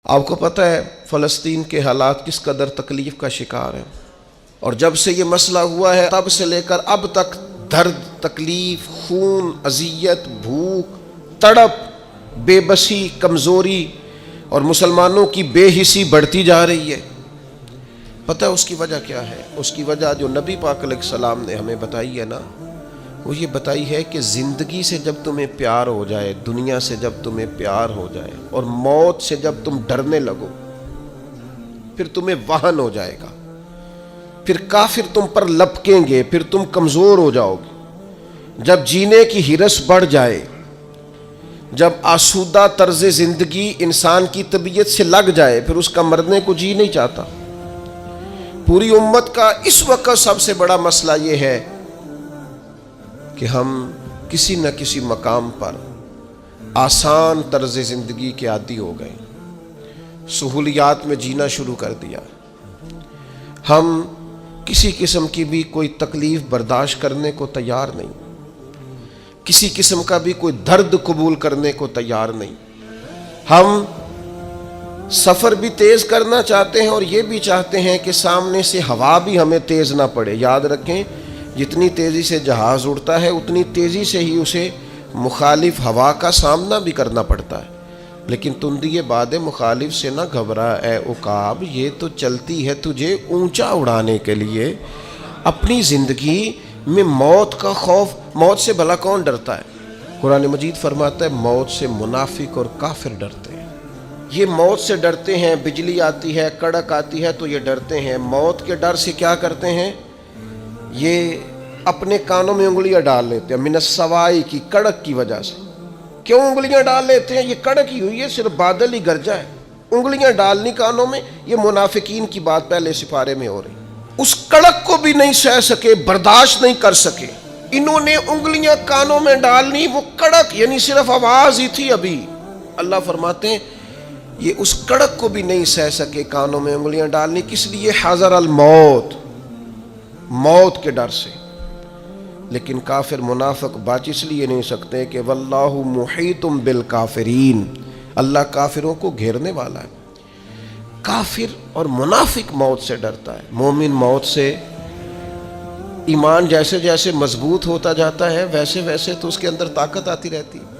آپ کو پتہ ہے فلسطین کے حالات کس قدر تکلیف کا شکار ہیں، اور جب سے یہ مسئلہ ہوا ہے تب سے لے کر اب تک درد، تکلیف، خون، اذیت، بھوک، تڑپ، بے بسی، کمزوری اور مسلمانوں کی بے حسی بڑھتی جا رہی ہے۔ پتہ ہے اس کی وجہ کیا ہے؟ اس کی وجہ جو نبی پاک علیہ السلام نے ہمیں بتائی ہے نا، وہ یہ بتائی ہے کہ زندگی سے جب تمہیں پیار ہو جائے، دنیا سے جب تمہیں پیار ہو جائے اور موت سے جب تم ڈرنے لگو، پھر تمہیں وہن ہو جائے گا، پھر کافر تم پر لپکیں گے، پھر تم کمزور ہو جاؤ گے۔ جب جینے کی ہرس بڑھ جائے، جب آسودہ طرز زندگی انسان کی طبیعت سے لگ جائے، پھر اس کا مرنے کو جی نہیں چاہتا۔ پوری امت کا اس وقت سب سے بڑا مسئلہ یہ ہے کہ ہم کسی نہ کسی مقام پر آسان طرز زندگی کے عادی ہو گئے، سہولیات میں جینا شروع کر دیا۔ ہم کسی قسم کی بھی کوئی تکلیف برداشت کرنے کو تیار نہیں، کسی قسم کا بھی کوئی درد قبول کرنے کو تیار نہیں۔ ہم سفر بھی تیز کرنا چاہتے ہیں اور یہ بھی چاہتے ہیں کہ سامنے سے ہوا بھی ہمیں تیز نہ پڑے۔ یاد رکھیں، جتنی تیزی سے جہاز اڑتا ہے اتنی تیزی سے ہی اسے مخالف ہوا کا سامنا بھی کرنا پڑتا ہے۔ لیکن تندی باد مخالف سے نہ گھبرا اے عقاب، یہ تو چلتی ہے تجھے اونچا اڑانے کے لیے۔ اپنی زندگی میں موت کا خوف، موت سے بھلا کون ڈرتا ہے؟ قرآن مجید فرماتا ہے موت سے منافق اور کافر ڈرتے ہیں۔ یہ موت سے ڈرتے ہیں، بجلی آتی ہے، کڑک آتی ہے تو یہ ڈرتے ہیں۔ موت کے ڈر سے کیا کرتے ہیں؟ یہ اپنے کانوں میں انگلیاں ڈال لیتے ہیں، من السوائی کی، کڑک کی وجہ سے۔ کیوں انگلیاں ڈال لیتے ہیں؟ یہ کڑک ہی ہوئی ہے، صرف بادل ہی گرجا ہے، انگلیاں ڈالنی کانوں میں۔ یہ منافقین کی بات پہلے سپارے میں ہو رہی۔ اس کڑک کو بھی نہیں سہ سکے، برداشت نہیں کر سکے، انہوں نے انگلیاں کانوں میں ڈالنی، وہ کڑک یعنی صرف آواز ہی تھی ابھی۔ اللہ فرماتے ہیں یہ اس کڑک کو بھی نہیں سہ سکے کانوں میں انگلیاں ڈالنی، کس لیے؟ حذر الموت، موت کے ڈر سے۔ لیکن کافر منافق بچ اس لیے نہیں سکتے کہ واللہ محیط بالکافرین، اللہ کافروں کو گھیرنے والا ہے۔ کافر اور منافق موت سے ڈرتا ہے، مومن موت سے، ایمان جیسے جیسے مضبوط ہوتا جاتا ہے ویسے ویسے تو اس کے اندر طاقت آتی رہتی ہے۔